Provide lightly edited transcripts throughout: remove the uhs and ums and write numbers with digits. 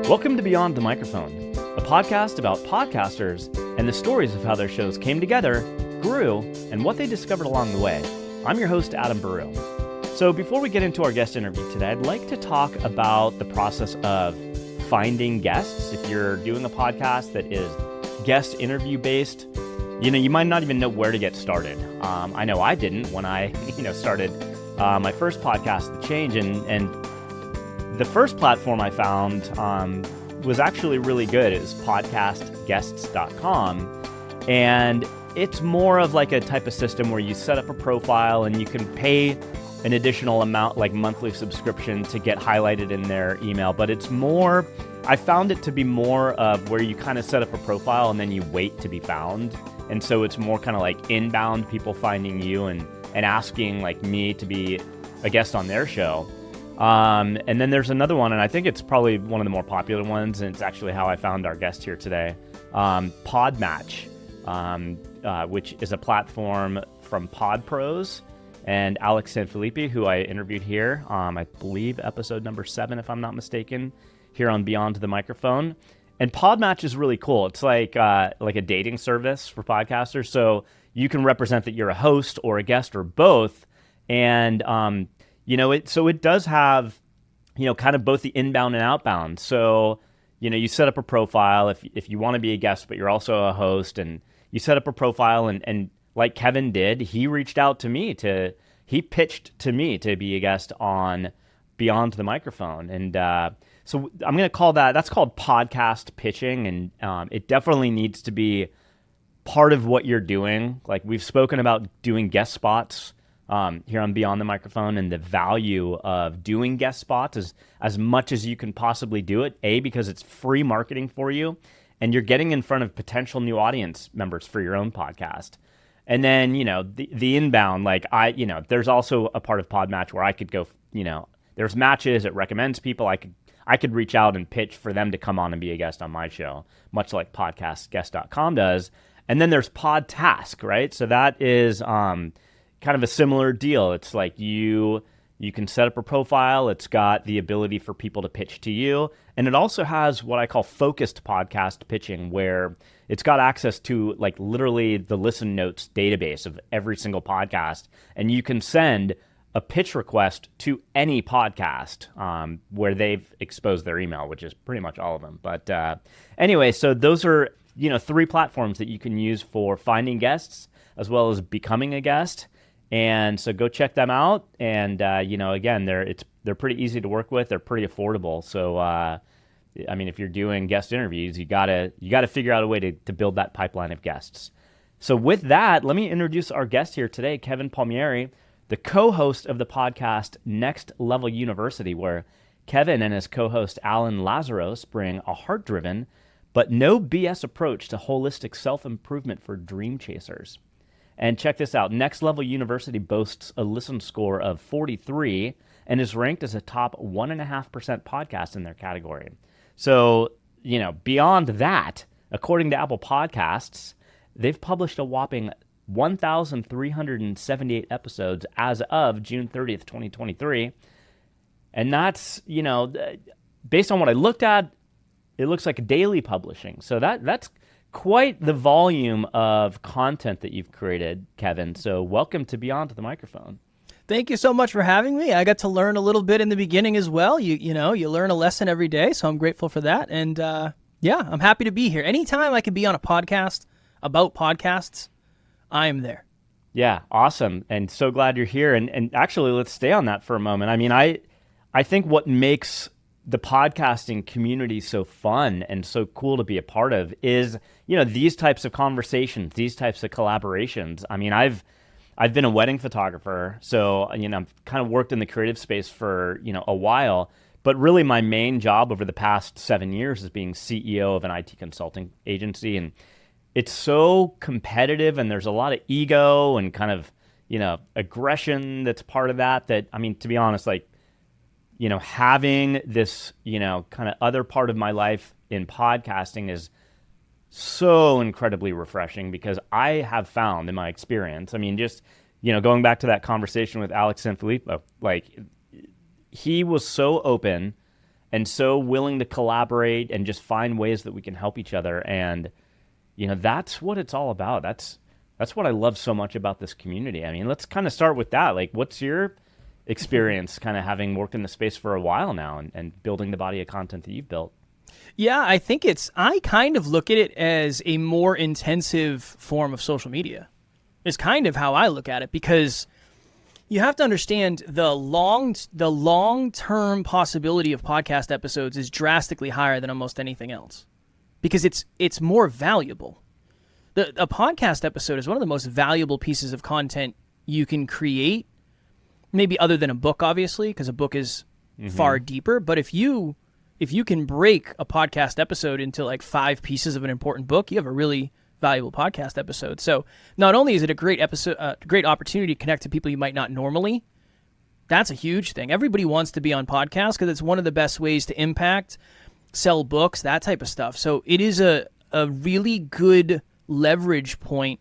Welcome to Beyond the Microphone, a podcast about podcasters and the stories of how their shows came together, grew, and what they discovered along the way. I'm your host, Adam Baruh. So before we get into our guest interview today, I'd like to talk about the process of finding guests. If you're doing a podcast that is guest interview based, you might not even know where to get started. I know I didn't when I started my first podcast, The Change, and the first platform I found was actually really good. It was podcastguests.com, and it's more of like a type of system where you set up a profile and you can pay an additional amount, like monthly subscription, to get highlighted in their email. But it's more, I found it to be more of where you kind of set up a profile and then you wait to be found. And so it's more kind of like inbound people finding you and asking like me to be a guest on their show. And then there's another one, and I think it's probably one of the more popular ones, and it's actually how I found our guest here today, Podmatch, which is a platform from PodPros, and Alex Sanfilippi, who I interviewed here, I believe episode number 7, if I'm not mistaken, here on Beyond the Microphone. And Podmatch is really cool. It's like a dating service for podcasters, so you can represent that you're a host or a guest or both, and it does have, kind of both the inbound and outbound. So, you set up a profile if you want to be a guest, but you're also a host, and you set up a profile, and like Kevin did, he reached out to me he pitched to me to be a guest on Beyond the Microphone. And so I'm going to call that's called podcast pitching. And it definitely needs to be part of what you're doing. Like we've spoken about doing guest spots here on Beyond the Microphone, and the value of doing guest spots as much as you can possibly do it. Because it's free marketing for you, and you're getting in front of potential new audience members for your own podcast. And then, the inbound, there's also a part of Podmatch where I could go, there's matches, it recommends people. I could reach out and pitch for them to come on and be a guest on my show, much like podcastguest.com does. And then there's Podtask, right? So that is kind of a similar deal. It's like you can set up a profile. It's got the ability for people to pitch to you. And it also has what I call focused podcast pitching, where it's got access to like literally the listen notes database of every single podcast. And you can send a pitch request to any podcast where they've exposed their email, which is pretty much all of them. But anyway, so those are, 3 platforms that you can use for finding guests as well as becoming a guest. And so go check them out. And, again, they're pretty easy to work with. They're pretty affordable. So, if you're doing guest interviews, you gotta figure out a way to build that pipeline of guests. So with that, let me introduce our guest here today, Kevin Palmieri, the co-host of the podcast Next Level University, where Kevin and his co-host Alan Lazaros bring a heart-driven but no BS approach to holistic self-improvement for dream chasers. And check this out. Next Level University boasts a listen score of 43 and is ranked as a top 1.5% podcast in their category. So, beyond that, according to Apple Podcasts, they've published a whopping 1,378 episodes as of June 30th, 2023. And that's, based on what I looked at, it looks like daily publishing. So that's quite the volume of content that you've created, Kevin. So welcome to Beyond the Microphone. Thank you so much for having me. I got to learn a little bit in the beginning as well. You learn a lesson every day, so I'm grateful for that. And I'm happy to be here. Anytime I can be on a podcast about podcasts, I am there. Yeah, awesome. And so glad you're here. And actually, let's stay on that for a moment. I think what makes the podcasting community so fun and so cool to be a part of is, these types of conversations, these types of collaborations. I've been a wedding photographer, so, I've kind of worked in the creative space for, a while, but really my main job over the past 7 years is being CEO of an IT consulting agency. And it's so competitive, and there's a lot of ego and kind of, aggression that's part of that, to be honest, having this, kind of other part of my life in podcasting is so incredibly refreshing, because I have found in my experience, going back to that conversation with Alex Sanfilippo, he was so open and so willing to collaborate and just find ways that we can help each other. And, that's what it's all about. That's what I love so much about this community. I mean, let's kind of start with that. Like, what's your experience kind of having worked in the space for a while now and building the body of content that you've built? Yeah, I think I kind of look at it as a more intensive form of social media. It's kind of how I look at it, because you have to understand the long-term possibility of podcast episodes is drastically higher than almost anything else, because it's more valuable. A podcast episode is one of the most valuable pieces of content you can create, maybe other than a book, obviously, because a book is far deeper. But if you can break a podcast episode into like 5 pieces of an important book, you have a really valuable podcast episode. So not only is it a great opportunity to connect to people you might not normally, that's a huge thing. Everybody wants to be on podcasts because it's one of the best ways to impact, sell books, that type of stuff. So it is a really good leverage point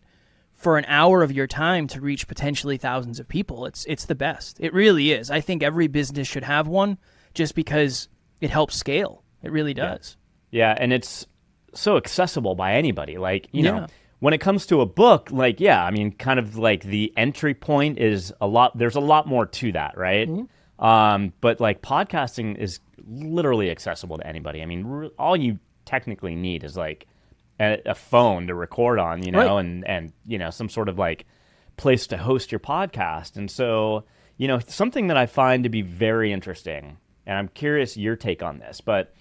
for an hour of your time to reach potentially thousands of people. It's the best. It really is. I think every business should have one, just because it helps scale. It really does. Yeah, and it's so accessible by anybody. Like, when it comes to a book, like, I mean, kind of like the entry point is there's a lot more to that, right? But like podcasting is literally accessible to anybody. I mean, all you technically need is like a phone to record on, right. and some sort of like place to host your podcast. And so, something that I find to be very interesting, and I'm curious your take on this, but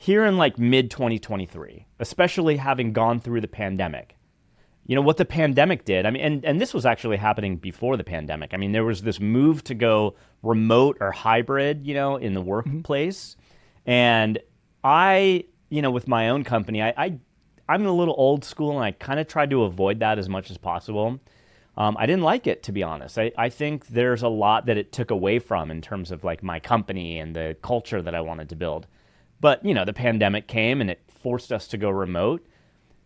here in like mid-2023, especially having gone through the pandemic, what the pandemic did, I mean, and this was actually happening before the pandemic. I mean, there was this move to go remote or hybrid, in the workplace. And I, with my own company, I'm a little old school, and I kind of tried to avoid that as much as possible. I didn't like it, to be honest. I think there's a lot that it took away from in terms of like my company and the culture that I wanted to build. But, the pandemic came and it forced us to go remote,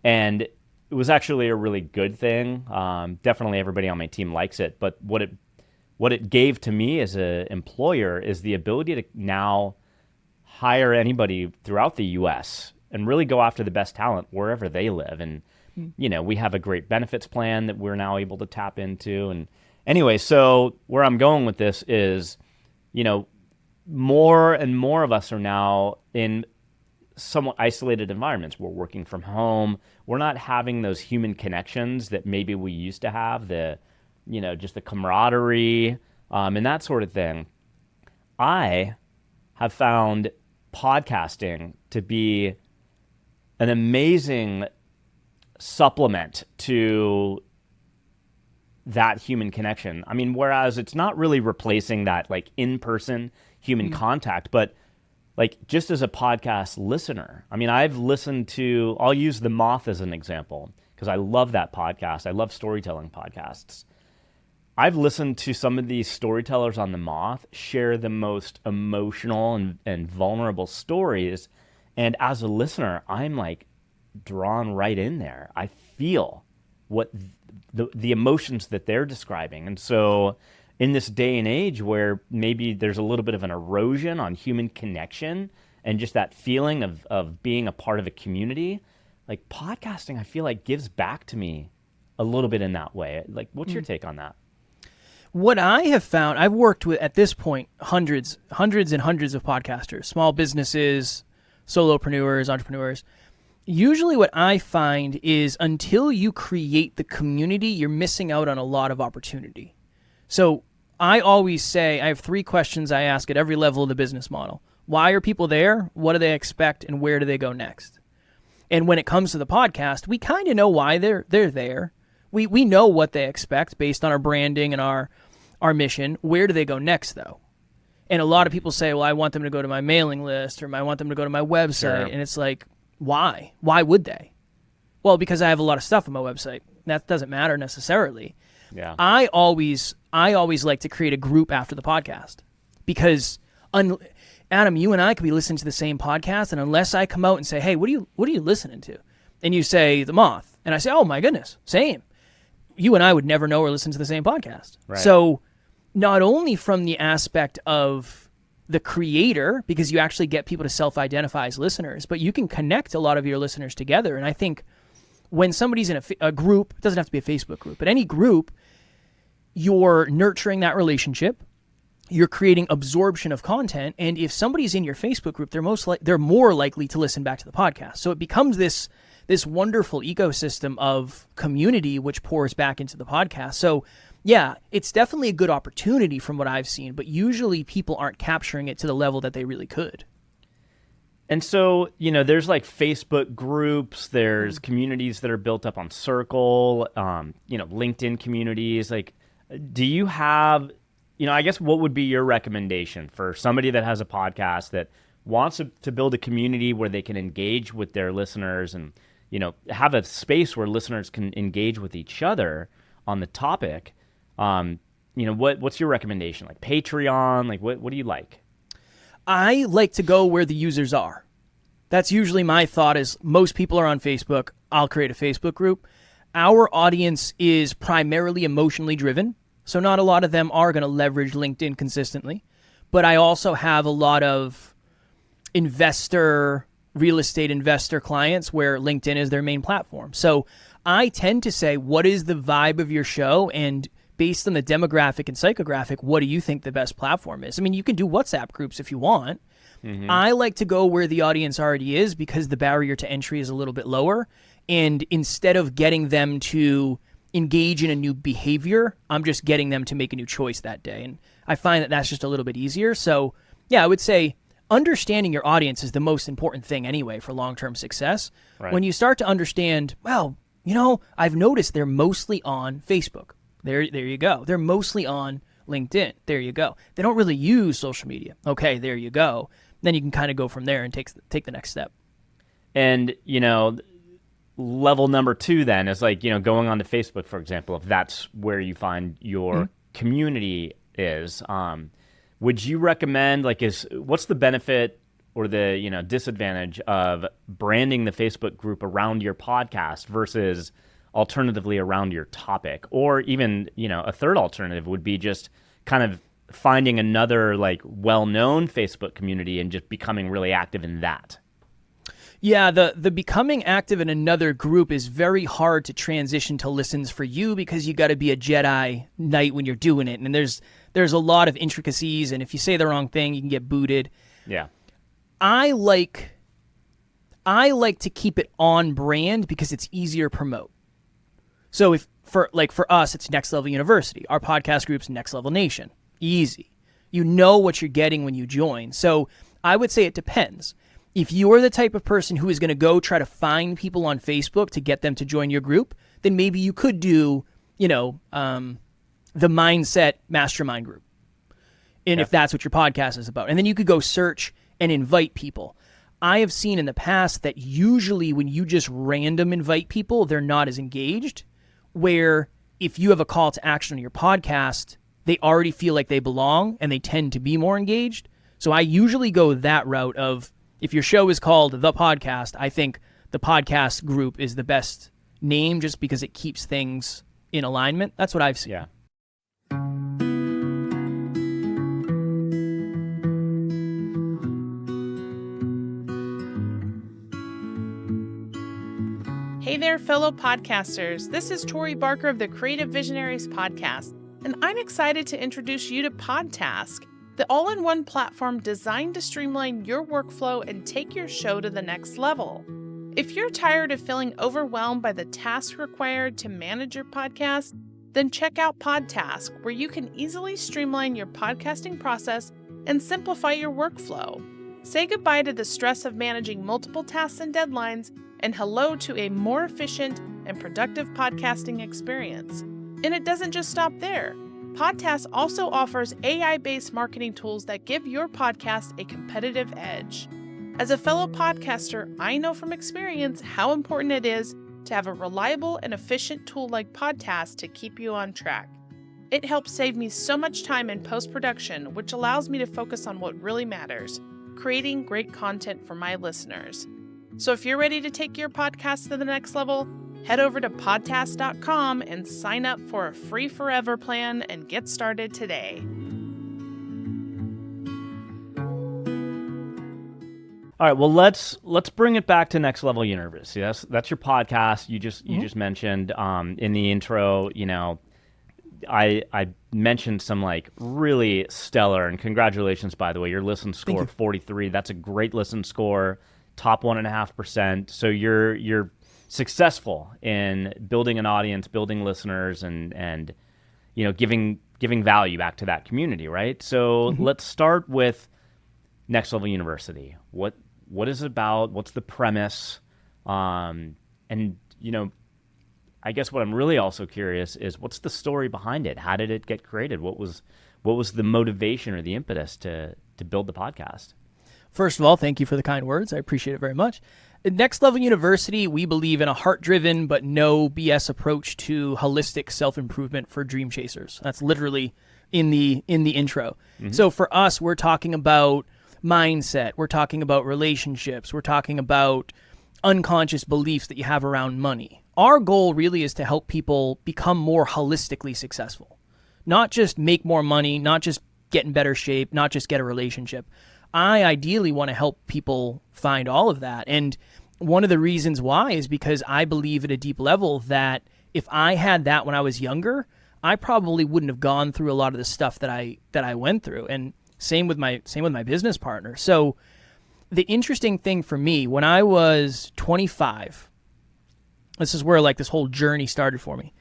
and it was actually a really good thing. Definitely everybody on my team likes it. But what it gave to me as an employer is the ability to now hire anybody throughout the U.S. and really go after the best talent wherever they live. And, we have a great benefits plan that we're now able to tap into. And anyway, so where I'm going with this is, more and more of us are now in somewhat isolated environments. We're working from home. We're not having those human connections that maybe we used to have, just the camaraderie and that sort of thing. I have found podcasting to be an amazing supplement to that human connection. I mean, whereas it's not really replacing that like in-person human contact, but like just as a podcast listener, I mean, I've listened to, I'll use The Moth as an example because I love that podcast. I love storytelling podcasts. I've listened to some of these storytellers on The Moth share the most emotional and vulnerable stories. And as a listener, I'm like drawn right in there. I feel what the emotions that they're describing. And so in this day and age where maybe there's a little bit of an erosion on human connection and just that feeling of being a part of a community, like podcasting, I feel like gives back to me a little bit in that way. Like, what's your take on that? What I have found, I've worked with, at this point, hundreds and hundreds of podcasters, small businesses, solopreneurs, entrepreneurs. Usually what I find is until you create the community, you're missing out on a lot of opportunity. So I always say, I have 3 questions I ask at every level of the business model. Why are people there? What do they expect? And where do they go next? And when it comes to the podcast, we kind of know why they're there. We know what they expect based on our branding and our mission. Where do they go next, though? And a lot of people say, well, I want them to go to my mailing list, or I want them to go to my website. Sure. And it's like, why? Why would they? Well, because I have a lot of stuff on my website. That doesn't matter necessarily. Yeah. I always like to create a group after the podcast, because Adam, you and I could be listening to the same podcast, and unless I come out and say, hey, what are you listening to? And you say The Moth, and I say, oh my goodness, same. You and I would never know we're listening to the same podcast. Right. So not only from the aspect of the creator because you actually get people to self-identify as listeners, but you can connect a lot of your listeners together. And I think when somebody's in a group, it doesn't have to be a Facebook group, but any group, you're nurturing that relationship. You're creating absorption of content. And if somebody's in your Facebook group, they're more likely to listen back to the podcast. So it becomes this wonderful ecosystem of community, which pours back into the podcast. So yeah, it's definitely a good opportunity from what I've seen, but usually people aren't capturing it to the level that they really could. And so, there's like Facebook groups, there's communities that are built up on Circle, LinkedIn communities. Like, do you have, I guess what would be your recommendation for somebody that has a podcast that wants to build a community where they can engage with their listeners and, have a space where listeners can engage with each other on the topic? What's your recommendation? Like Patreon? Like what do you like? I like to go where the users are. That's usually my thought is most people are on Facebook. I'll create a Facebook group. Our audience is primarily emotionally driven, so not a lot of them are going to leverage LinkedIn consistently. But I also have a lot of real estate investor clients where LinkedIn is their main platform. So I tend to say, what is the vibe of your show? And based on the demographic and psychographic, what do you think the best platform is? I mean, you can do WhatsApp groups if you want. Mm-hmm. I like to go where the audience already is because the barrier to entry is a little bit lower. And instead of getting them to engage in a new behavior, I'm just getting them to make a new choice that day. And I find that that's just a little bit easier. So yeah, I would say understanding your audience is the most important thing anyway for long-term success. Right. When you start to understand, well, I've noticed they're mostly on Facebook. There you go. They're mostly on LinkedIn. There you go. They don't really use social media. Okay, there you go. Then you can kind of go from there and take the next step. And, level number 2 then is like, going onto Facebook, for example, if that's where you find your community is, would you recommend, what's the benefit or the, disadvantage of branding the Facebook group around your podcast versus alternatively around your topic? Or even, a third alternative would be just kind of finding another well-known Facebook community and just becoming really active in that. Yeah, the becoming active in another group is very hard to transition to listens for you because you got to be a Jedi Knight when you're doing it. And there's a lot of intricacies, and if you say the wrong thing, you can get booted. Yeah. I like to keep it on brand because it's easier to promote. So if for us, it's Next Level University. Our podcast group's Next Level Nation. Easy. You know what you're getting when you join. So I would say it depends. If you're the type of person who is going to go try to find people on Facebook to get them to join your group, then maybe you could do, the Mindset Mastermind group. And if that's what your podcast is about. And then you could go search and invite people. I have seen in the past that usually when you just random invite people, they're not as engaged. Where if you have a call to action on your podcast, they already feel like they belong and they tend to be more engaged. So I usually go that route of, if your show is called The Podcast, I think the podcast group is the best name just because it keeps things in alignment. That's what I've seen. Yeah. Hey there, fellow podcasters. This is Tori Barker of the Creative Visionaries Podcast, and I'm excited to introduce you to Podtask, the all-in-one platform designed to streamline your workflow and take your show to the next level. If you're tired of feeling overwhelmed by the tasks required to manage your podcast, then check out Podtask, where you can easily streamline your podcasting process and simplify your workflow. Say goodbye to the stress of managing multiple tasks and deadlines, and hello to a more efficient and productive podcasting experience. And it doesn't just stop there. Podtask also offers AI-based marketing tools that give your podcast a competitive edge. As a fellow podcaster, I know from experience how important it is to have a reliable and efficient tool like Podtask to keep you on track. It helps save me so much time in post-production, which allows me to focus on what really matters, creating great content for my listeners. So if you're ready to take your podcast to the next level, head over to podtask.com and sign up for a free forever plan and get started today. All right, well let's bring it back to Next Level University. That's your podcast. You just mentioned in the intro, I mentioned some like really stellar, and congratulations, by the way, your listen score 43. That's a great listen score, top 1.5%. So you're successful in building an audience, building listeners, and giving value back to that community, right? So let's start with Next Level University. What is it about? What's the premise? I guess what I'm really also curious is what's the story behind it? How did it get created? What was the motivation or the impetus to build the podcast? First of all, thank you for the kind words. I appreciate it very much. At Next Level University, we believe in a heart-driven but no BS approach to holistic self-improvement for dream chasers. That's literally in the intro. So for us, we're talking about mindset. We're talking about relationships. We're talking about unconscious beliefs that you have around money. Our goal really is to help people become more holistically successful. Not just make more money, not just get in better shape, not just get a relationship. I ideally want to help people find all of that. And one of the reasons why is because I believe at a deep level that if I had that when I was younger, I probably wouldn't have gone through a lot of the stuff that I went through. And same with my business partner. So the interesting thing for me, when I was 25, this is where like this whole journey started for me.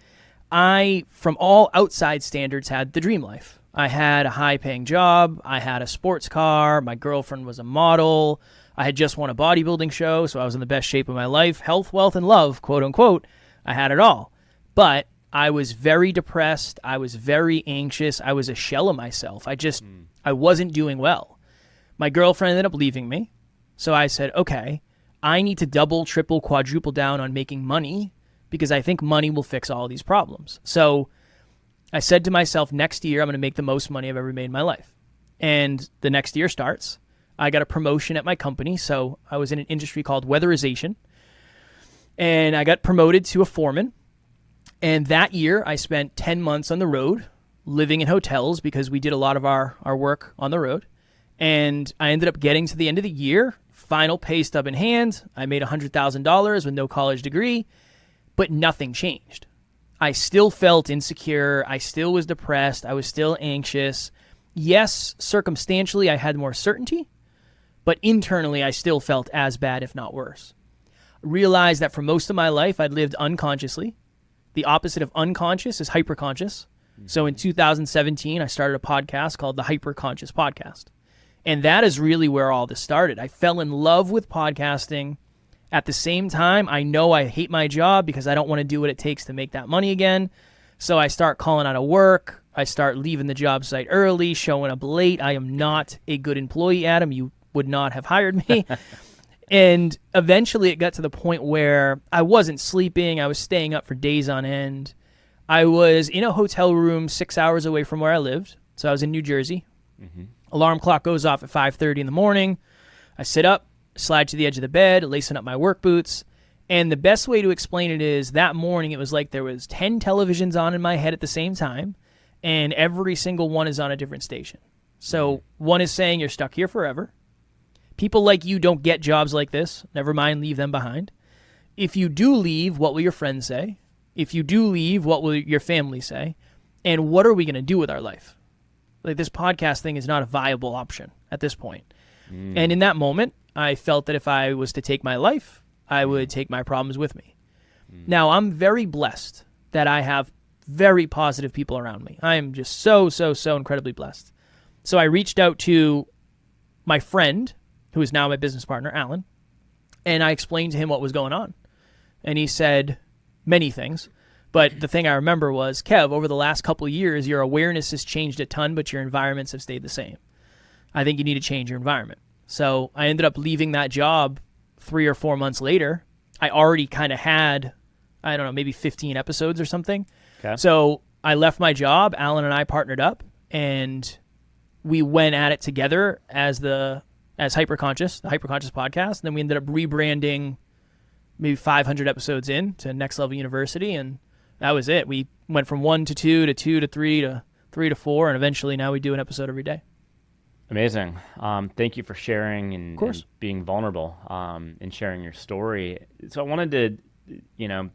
I, from all outside standards, had the dream life. I had a high-paying job. I had a sports car. My girlfriend was a model. I had just won a bodybuilding show, so I was in the best shape of my life. Health, wealth, and love, quote unquote. I had it all. But I was very depressed. I was very anxious. I was a shell of myself. I wasn't doing well. My girlfriend ended up leaving me. So I said, okay, I need to double, triple, quadruple down on making money because I think money will fix all these problems. So I said to myself, next year I'm going to make the most money I've ever made in my life. And the next year starts. I got a promotion at my company. So I was in an industry called weatherization. And I got promoted to a foreman. And that year I spent 10 months on the road, living in hotels because we did a lot of our work on the road. And I ended up getting to the end of the year, final pay stub in hand. I made $100,000 with no college degree, but nothing changed. I still felt insecure. I still was depressed. I was still anxious. Yes, circumstantially, I had more certainty, but internally, I still felt as bad, if not worse. I realized that for most of my life, I'd lived unconsciously. The opposite of unconscious is hyperconscious. So in 2017, I started a podcast called the Hyperconscious Podcast. And that is really where all this started. I fell in love with podcasting. At the same time, I know I hate my job because I don't want to do what it takes to make that money again. So I start calling out of work. I start leaving the job site early, showing up late. I am not a good employee, Adam. You would not have hired me. And eventually it got to the point where I wasn't sleeping. I was staying up for days on end. I was in a hotel room 6 hours away from where I lived. So I was in New Jersey. Alarm clock goes off at 5:30 in the morning. I sit up, slide to the edge of the bed, lacing up my work boots. And the best way to explain it is that morning it was like there was 10 televisions on in my head at the same time, and every single one is on a different station. So one is saying you're stuck here forever. People like you don't get jobs like this. Never mind, leave them behind. If you do leave, what will your friends say? If you do leave, what will your family say? And what are we going to do with our life? Like, this podcast thing is not a viable option at this point. And in that moment, I felt that if I was to take my life, I would take my problems with me. Now, I'm very blessed that I have very positive people around me. I am just so incredibly blessed. So I reached out to my friend, who is now my business partner, Alan, and I explained to him what was going on. And he said many things. But the thing I remember was, Kev, over the last couple of years, your awareness has changed a ton, but your environments have stayed the same. I think you need to change your environment. So I ended up leaving that job 3 or 4 months later. I already kind of had, I don't know, maybe 15 episodes or something. Okay. So I left my job. Alan and I partnered up, and we went at it together as Hyperconscious, the Hyperconscious Podcast. And then we ended up rebranding maybe 500 episodes in to Next Level University, and that was it. We went from 1 to 2 to 2 to 3 to 3 to 4, and eventually now we do an episode every day. Amazing. Thank you for sharing and being vulnerable and sharing your story. So I wanted to,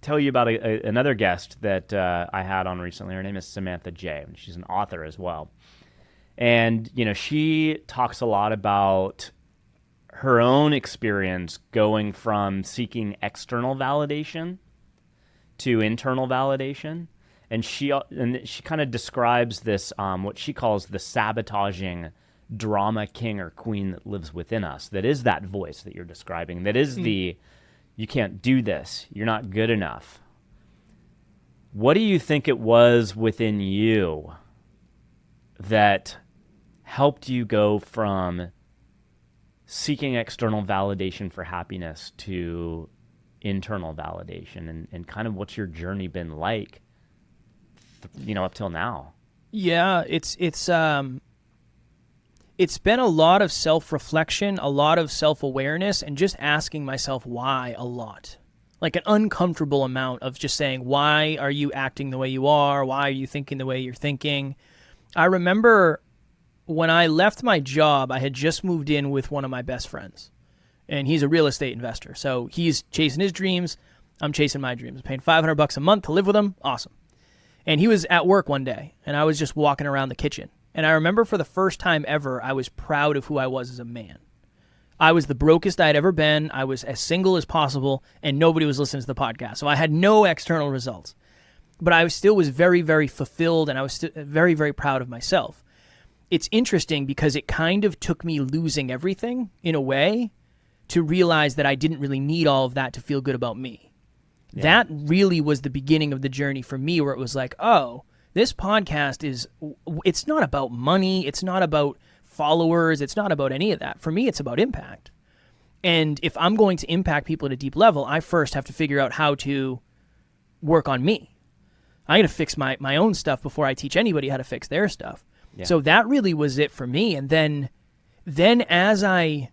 tell you about another guest that I had on recently. Her name is Samantha J. And she's an author as well. And, she talks a lot about her own experience going from seeking external validation to internal validation. And she kind of describes this, what she calls the sabotaging drama king or queen that lives within us. That is that voice that you're describing. That is you can't do this. You're not good enough. What do you think it was within you that helped you go from seeking external validation for happiness to internal validation? And kind of what's your journey been like, up till now? Yeah, it's been a lot of self-reflection, a lot of self-awareness, and just asking myself why a lot. Like an uncomfortable amount of just saying, why are you acting the way you are? Why are you thinking the way you're thinking? I remember when I left my job, I had just moved in with one of my best friends, and he's a real estate investor. So he's chasing his dreams. I'm chasing my dreams. I'm paying $500 a month to live with him. Awesome. And he was at work one day, and I was just walking around the kitchen. And I remember for the first time ever, I was proud of who I was as a man. I was the brokest I'd ever been. I was as single as possible, and nobody was listening to the podcast. So I had no external results. But I still was very, very fulfilled, and I was very, very proud of myself. It's interesting because it kind of took me losing everything, in a way, to realize that I didn't really need all of that to feel good about me. Yeah. That really was the beginning of the journey for me, where it was like, oh, this podcast it's not about money. It's not about followers. It's not about any of that. For me, it's about impact. And if I'm going to impact people at a deep level, I first have to figure out how to work on me. I got to fix my own stuff before I teach anybody how to fix their stuff. Yeah. So that really was it for me. And then as I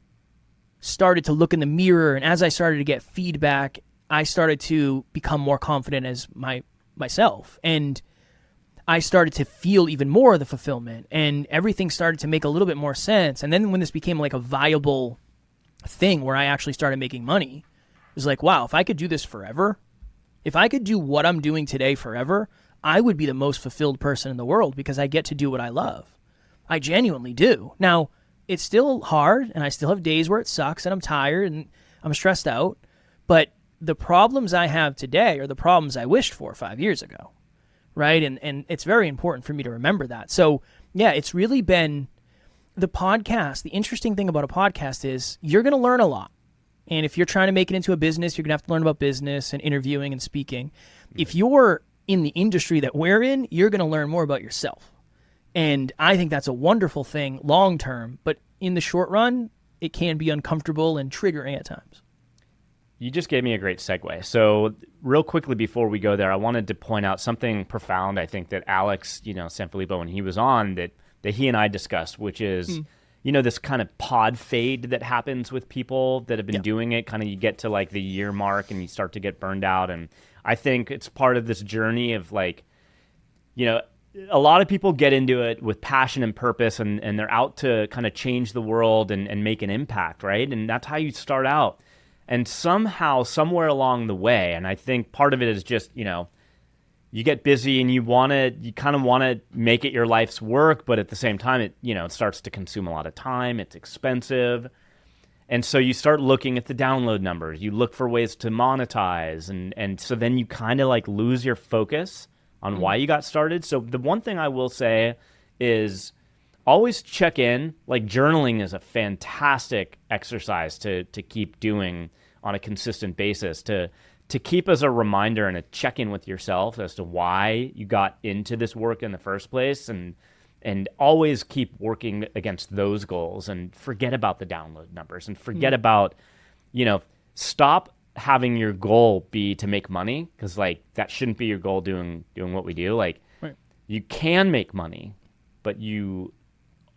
started to look in the mirror and as I started to get feedback, I started to become more confident as myself. And I started to feel even more of the fulfillment, and everything started to make a little bit more sense. And then when this became like a viable thing where I actually started making money, it was like, wow, if I could do this forever, if I could do what I'm doing today forever, I would be the most fulfilled person in the world because I get to do what I love. I genuinely do. Now, it's still hard, and I still have days where it sucks, and I'm tired, and I'm stressed out. But the problems I have today are the problems I wished for 5 years ago. Right? And it's very important for me to remember that. So, yeah, it's really been the podcast. The interesting thing about a podcast is you're going to learn a lot. And if you're trying to make it into a business, you're going to have to learn about business and interviewing and speaking. If you're in the industry that we're in, you're going to learn more about yourself. And I think that's a wonderful thing long term. But in the short run, it can be uncomfortable and triggering at times. You just gave me a great segue. So real quickly before we go there, I wanted to point out something profound, I think, that Alex, Sanfilippo, when he was on, that he and I discussed, which is, this kind of pod fade that happens with people that have been doing it. Kind of you get to like the year mark and you start to get burned out. And I think it's part of this journey of like, a lot of people get into it with passion and purpose, and they're out to kind of change the world and make an impact, right? And that's how you start out. And somehow, somewhere along the way, and I think part of it is just, you get busy and you kind of want to make it your life's work, but at the same time, it starts to consume a lot of time. It's expensive. And so you start looking at the download numbers. You look for ways to monetize. And so then you kind of like lose your focus on why you got started. So the one thing I will say is always check in. Like journaling is a fantastic exercise to keep doing on a consistent basis, to keep as a reminder and a check-in with yourself as to why you got into this work in the first place, and always keep working against those goals and forget about the download numbers and forget about, stop having your goal be to make money, because like that shouldn't be your goal doing what we do. Like you can make money, but you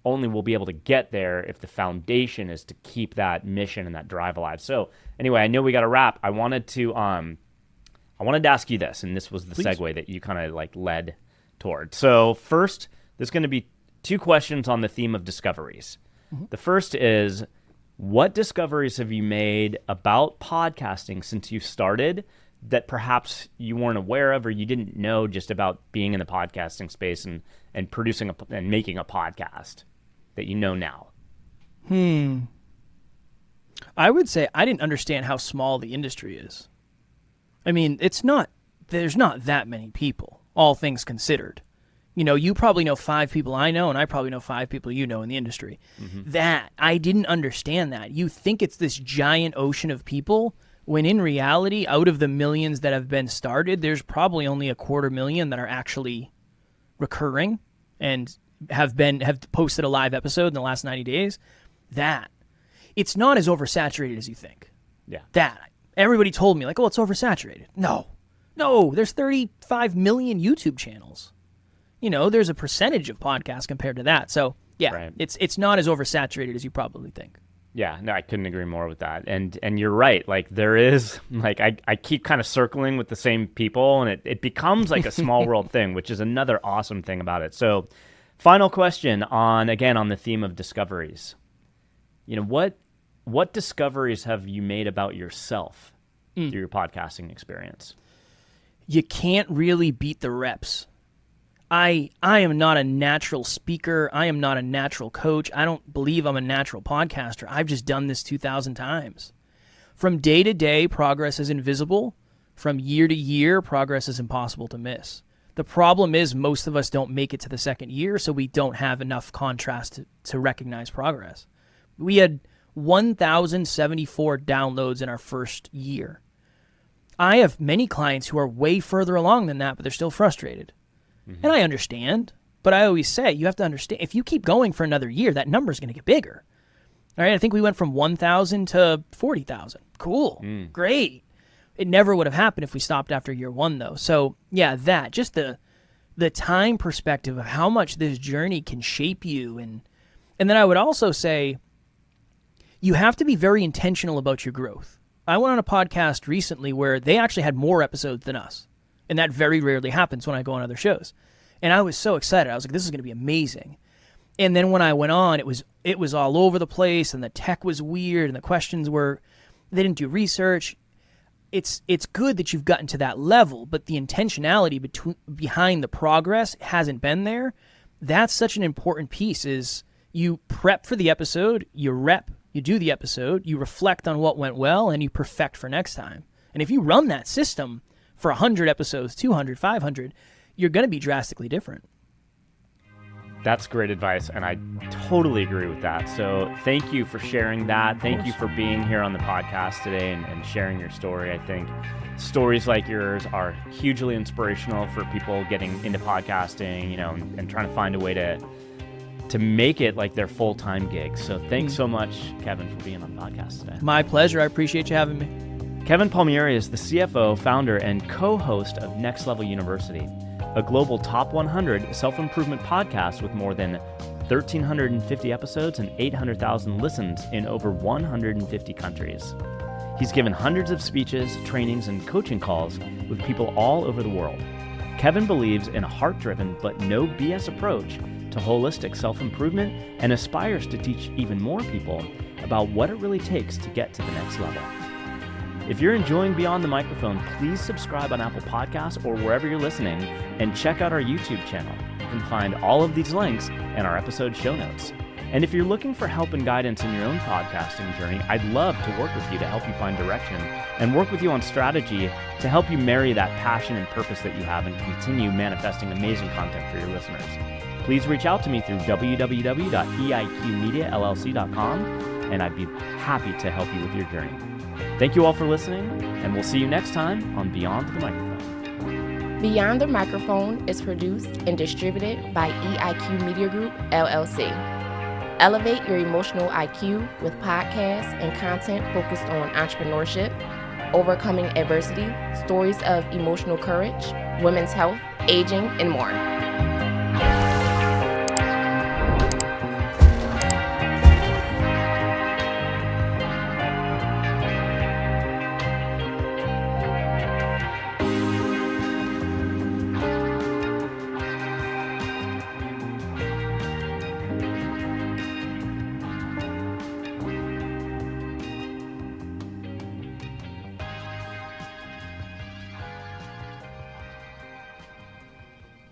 only will be able to get there if the foundation is to keep that mission and that drive alive. So anyway, I know we got to wrap. I wanted to ask you this, and this was the segue that you kind of like led toward. So first, there's going to be 2 questions on the theme of discoveries. The first is, what discoveries have you made about podcasting since you started that perhaps you weren't aware of or you didn't know just about being in the podcasting space and producing and making a podcast that you know now? I would say I didn't understand how small the industry is. I mean, there's not that many people, all things considered. You probably know 5 people I know, and I probably know 5 people you know in the industry. That, I didn't understand that. You think it's this giant ocean of people, when in reality, out of the millions that have been started, there's probably only 250,000 that are actually recurring and have posted a live episode in the last 90 days. That, it's not as oversaturated as you think. Yeah. That, everybody told me, like, oh, it's oversaturated. No, there's 35 million YouTube channels. There's a percentage of podcasts compared to that. So, yeah, Right. It's not as oversaturated as you probably think. Yeah, no, I couldn't agree more with that. And you're right. Like, there is, like, I keep kind of circling with the same people, and it becomes like a small world thing, which is another awesome thing about it. So, final question on the theme of discoveries. What discoveries have you made about yourself through your podcasting experience? You can't really beat the reps. I am not a natural speaker. I am not a natural coach. I don't believe I'm a natural podcaster. I've just done this 2,000 times. From day to day, progress is invisible. From year to year, progress is impossible to miss. The problem is most of us don't make it to the second year, so we don't have enough contrast to recognize progress. We had 1,074 downloads in our first year. I have many clients who are way further along than that, but they're still frustrated. And I understand, but I always say, you have to understand, if you keep going for another year, that number is going to get bigger. All right, I think we went from 1,000 to 40,000. Cool, great. It never would have happened if we stopped after year 1, though. So, yeah, just the time perspective of how much this journey can shape you. And then I would also say, you have to be very intentional about your growth. I went on a podcast recently where they actually had more episodes than us. And that very rarely happens when I go on other shows. And I was so excited. I was like, this is going to be amazing. And then when I went on, it was all over the place, and the tech was weird, and the questions they didn't do research. It's good that you've gotten to that level, but the intentionality behind the progress hasn't been there. That's such an important piece, is you prep for the episode, you do the episode, you reflect on what went well, and you perfect for next time. And if you run that system for 100 episodes, 200, 500, you're going to be drastically different. That's great advice, and I totally agree with that. So thank you for sharing that. Thank you for being here on the podcast today and sharing your story. I think stories like yours are hugely inspirational for people getting into podcasting, and trying to find a way to make it like their full-time gig. So thanks so much, Kevin, for being on the podcast today. My pleasure. I appreciate you having me. Kevin Palmieri is the CFO, founder, and co-host of Next Level University, a global top 100 self-improvement podcast with more than 1,350 episodes and 800,000 listens in over 150 countries. He's given hundreds of speeches, trainings, and coaching calls with people all over the world. Kevin believes in a heart-driven but no BS approach to holistic self-improvement and aspires to teach even more people about what it really takes to get to the next level. If you're enjoying Beyond the Microphone, please subscribe on Apple Podcasts or wherever you're listening, and check out our YouTube channel. You can find all of these links in our episode show notes. And if you're looking for help and guidance in your own podcasting journey, I'd love to work with you to help you find direction and work with you on strategy to help you marry that passion and purpose that you have and continue manifesting amazing content for your listeners. Please reach out to me through www.eiqmediallc.com, and I'd be happy to help you with your journey. Thank you all for listening, and we'll see you next time on Beyond the Microphone. Beyond the Microphone is produced and distributed by EIQ Media Group, LLC. Elevate your emotional IQ with podcasts and content focused on entrepreneurship, overcoming adversity, stories of emotional courage, women's health, aging, and more.